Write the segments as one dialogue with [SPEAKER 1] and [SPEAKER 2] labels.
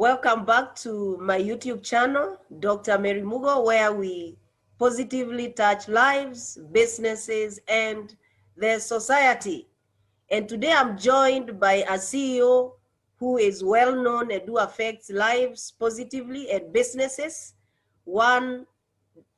[SPEAKER 1] Welcome back to my YouTube channel, Dr. Mary Mugo, where we positively touch lives, businesses, and the society. And today I'm joined by a CEO who is well known and who affects lives positively and businesses. One,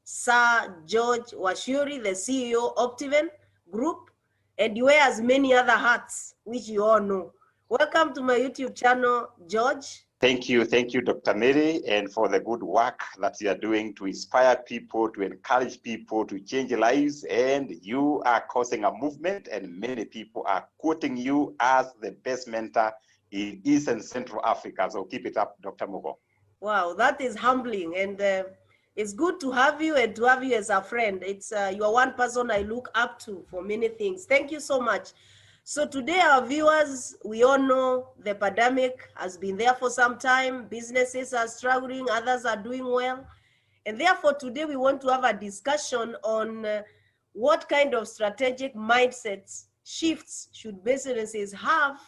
[SPEAKER 1] Sir George Wachiuri, the CEO Optiven Group, and he wears many other hats, which you all know. Welcome to my YouTube channel, George.
[SPEAKER 2] Thank you, Dr. Mary, and for the good work that you are doing to inspire people, to encourage people, to change lives. And you are causing a movement, and many people are quoting you as the best mentor in East and Central Africa. So keep it up, Dr. Mugo.
[SPEAKER 1] Wow, that is humbling, and it's good to have you and to have you as a friend. It's you are one person I look up to for many things. Thank you so much. So today, our viewers, we all know the pandemic has been there for some time. Businesses are struggling, others are doing well. And therefore, today we want to have a discussion on what kind of strategic mindsets shifts should businesses have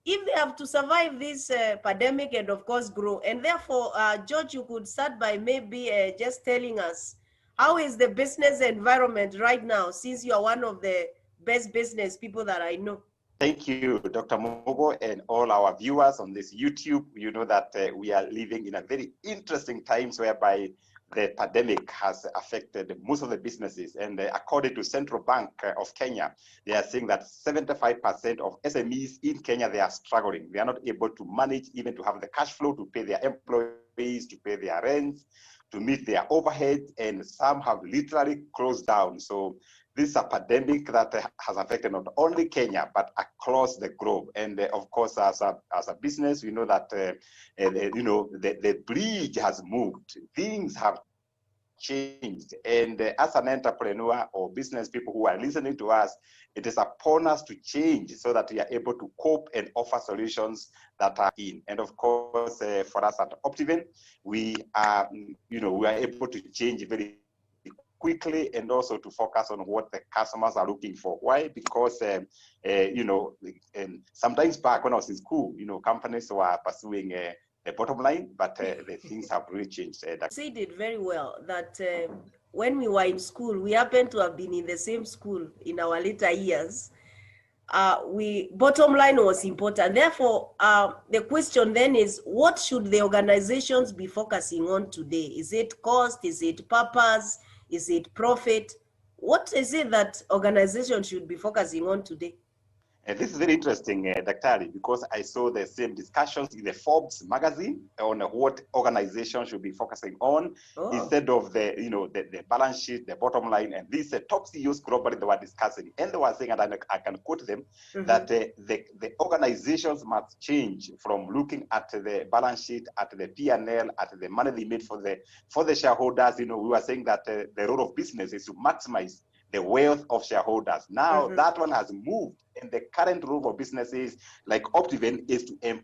[SPEAKER 1] if they have to survive this pandemic and, of course, grow. And therefore, George, you could start by maybe just telling us, how is the business environment right now, since you are one of the best business people that I know?
[SPEAKER 2] Thank you, Dr. Mugo, and all our viewers on this YouTube. You know that we are living in a very interesting times whereby the pandemic has affected most of the businesses. And according to Central Bank of Kenya, they are saying that 75% of SMEs in Kenya, they are struggling. They are not able to manage even to have the cash flow to pay their employees, to pay their rents, to meet their overheads, and some have literally closed down. So this is a pandemic that has affected not only Kenya, but across the globe. And of course, as a business, we know that the bridge has moved. Things have changed. And as an entrepreneur or business people who are listening to us, it is upon us to change so that we are able to cope and offer solutions that are in. And of course, for us at Optiven, we are able to change very quickly and also to focus on what the customers are looking for. Why? Because sometimes back when I was in school, companies were pursuing the bottom line, but the things have really changed. You
[SPEAKER 1] said it very well that when we were in school, we happen to have been in the same school in our later years. Bottom line was important. Therefore, the question then is, what should the organizations be focusing on today? Is it cost? Is it purpose? Is it profit? What is it that organizations should be focusing on today?
[SPEAKER 2] And this is very interesting, Dr. because I saw the same discussions in the Forbes magazine on what organizations should be focusing on instead of the balance sheet, the bottom line. And these top CEOs globally, they were discussing, and they were saying, and I can quote them, that the organizations must change from looking at the balance sheet, at the P&L, at the money they made for the shareholders. We were saying that the role of business is to maximize the wealth of shareholders. Now that one has moved, and the current role of businesses like Optiven is to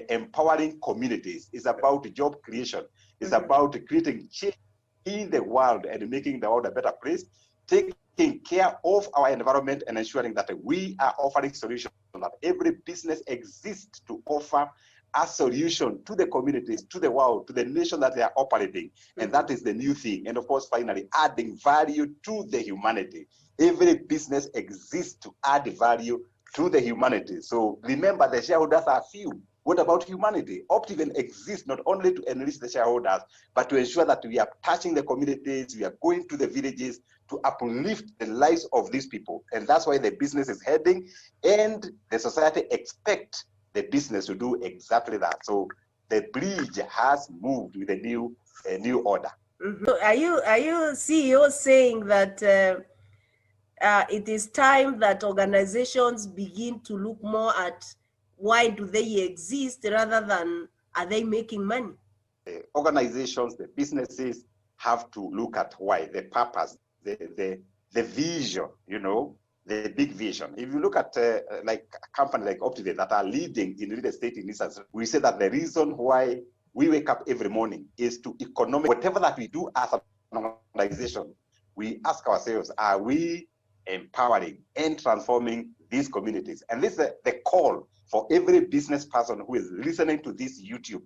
[SPEAKER 2] empowering communities. It's about job creation. It's about creating change in the world and making the world a better place, taking care of our environment and ensuring that we are offering solutions, that every business exists to offer a solution to the communities, to the world, to the nation that they are operating. And that is the new thing. And of course, finally, adding value to the humanity. Every business exists to add value to the humanity. So remember, the shareholders are few. What about humanity? Optiven exists not only to enrich the shareholders, but to ensure that we are touching the communities, we are going to the villages to uplift the lives of these people. And that's why the business is heading, and the society expects the business to do exactly that. So the bridge has moved with a new order.
[SPEAKER 1] Are you CEO saying that it is time that organizations begin to look more at why do they exist rather than are they making money?
[SPEAKER 2] The organizations, the businesses have to look at why, the purpose, the vision, the big vision. If you look at like a company like Optiven that are leading in real estate in this, we say that the reason why we wake up every morning is to economic, whatever that we do as an organization, we ask ourselves, are we empowering and transforming these communities? And this is the call for every business person who is listening to this YouTube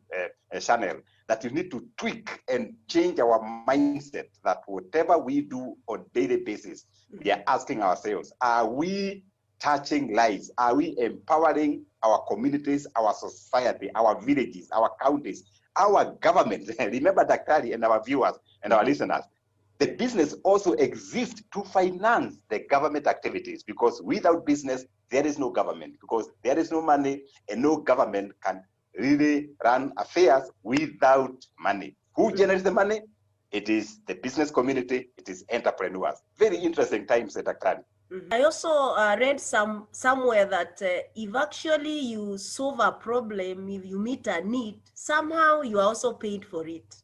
[SPEAKER 2] channel, that you need to tweak and change our mindset that whatever we do on a daily basis, we are asking ourselves, are we touching lives? Are we empowering our communities, our society, our villages, our counties, our government? Remember, Daktari and our viewers and our listeners, the business also exists to finance the government activities, because without business, there is no government, because there is no money, and no government can really run affairs without money. Who generates the money? It is the business community, it is entrepreneurs. Very interesting times, Daktari.
[SPEAKER 1] I also read somewhere that if actually you solve a problem, if you meet a need, somehow you are also paid for it.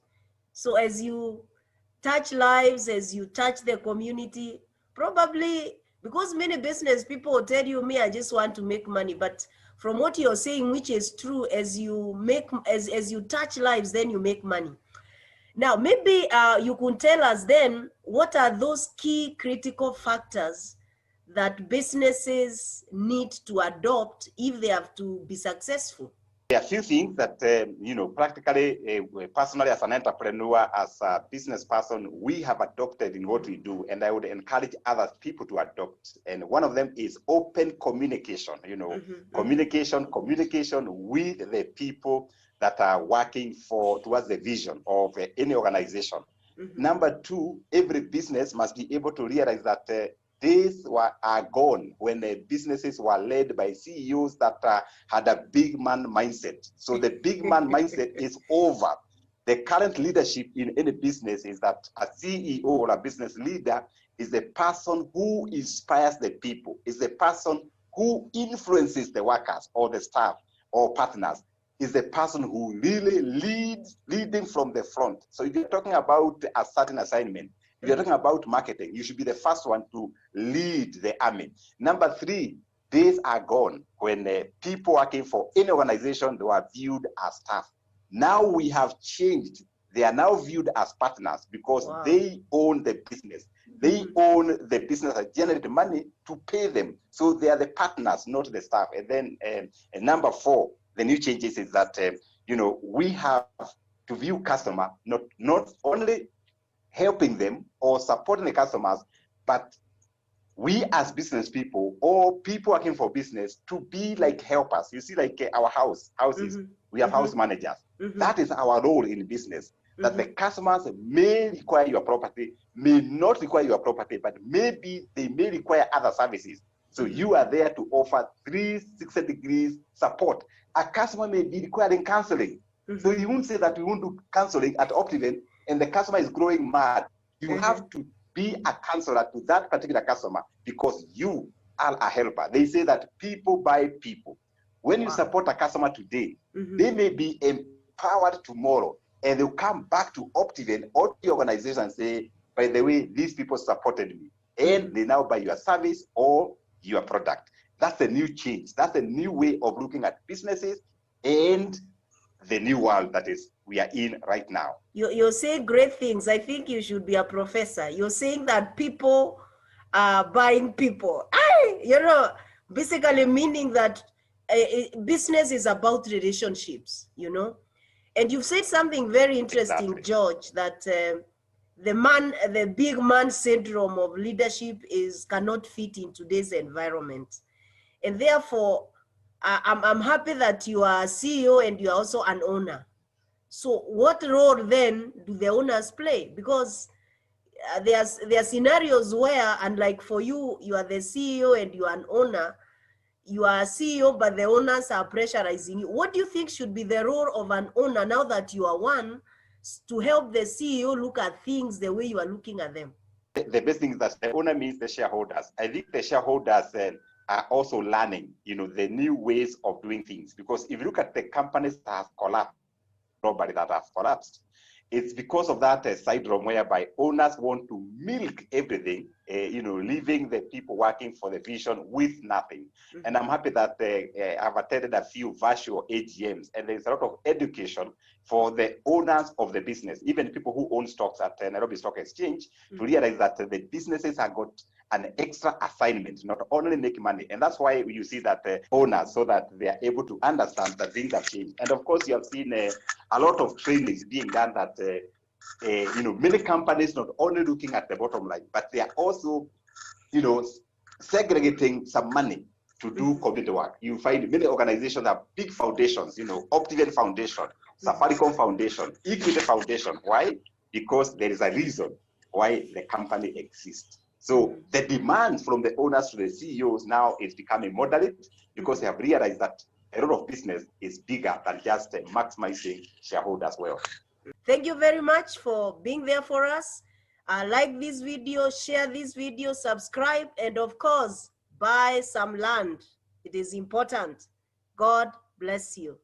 [SPEAKER 1] So as you touch lives, as you touch the community, probably, because many business people will tell you, me, I just want to make money. But from what you're saying, which is true, as you touch lives, then you make money. Now, maybe you could tell us then, what are those key critical factors that businesses need to adopt if they have to be successful?
[SPEAKER 2] There are a few things that, practically, personally as an entrepreneur, as a business person, we have adopted in what we do, and I would encourage other people to adopt. And one of them is open communication, communication with the people that are working towards the vision of any organization. Number two, every business must be able to realize that days are gone when the businesses were led by CEOs that had a big man mindset. So the big man mindset is over. The current leadership in any business is that a CEO or a business leader is the person who inspires the people, is the person who influences the workers or the staff or partners, is the person who really leading from the front. So if you're talking about a certain assignment, if you're talking about marketing, you should be the first one to lead the army. Number three, days are gone when people working for any organization, they were viewed as staff. Now we have changed. They are now viewed as partners, because they own the business. They own the business that generate money to pay them. So they are the partners, not the staff. And then number four, the new changes is that, we have to view customer not only helping them or supporting the customers, but we as business people or people working for business to be like helpers. You see, like our houses, we have house managers. That is our role in business, that the customers may require your property, may not require your property, but maybe they may require other services. So you are there to offer 360 degrees support. A customer may be requiring counseling. So you won't say that we won't do counseling at Optiven and the customer is growing mad. You have to be a counselor to that particular customer, because you are a helper. They say that people buy people. When you support a customer today, they may be empowered tomorrow, and they'll come back to Optiven or the organization and say, by the way, these people supported me, and they now buy your service or your product. That's a new change. That's a new way of looking at businesses and the new world that is we are in right now.
[SPEAKER 1] You're saying great things. I think you should be a professor. You're saying that people are buying people. Basically meaning that business is about relationships, And you've said something very interesting, exactly, George, that the big man syndrome of leadership cannot fit in today's environment. And therefore, I'm happy that you are a CEO and you are also an owner. So what role then do the owners play? Because there are scenarios where, and like for you, you are the CEO and you are an owner. You are a CEO, but the owners are pressurizing you. What do you think should be the role of an owner now that you are one, to help the CEO look at things the way you are looking at them?
[SPEAKER 2] The best thing is that the owner means the shareholders. I think the shareholders are also learning, the new ways of doing things. Because if you look at the companies that have collapsed, nobody that has collapsed, it's because of that syndrome whereby owners want to milk everything, leaving the people working for the vision with nothing. And I'm happy that I've attended a few virtual AGMs, and there's a lot of education for the owners of the business, even people who own stocks at Nairobi Stock Exchange, to realize that the businesses have got an extra assignment, not only make money. And that's why you see that owners, so that they are able to understand that things have changed. And of course, you have seen a lot of trainings being done that, many companies not only looking at the bottom line, but they are also, segregating some money to do community work. You find many organizations have big foundations, Optiven Foundation, Safaricom Foundation, Equity Foundation. Why? Because there is a reason why the company exists. So the demand from the owners to the CEOs now is becoming moderate, because they have realized that a lot of business is bigger than just maximizing shareholders' wealth.
[SPEAKER 1] Thank you very much for being there for us. Like this video, share this video, subscribe, and of course, buy some land. It is important. God bless you.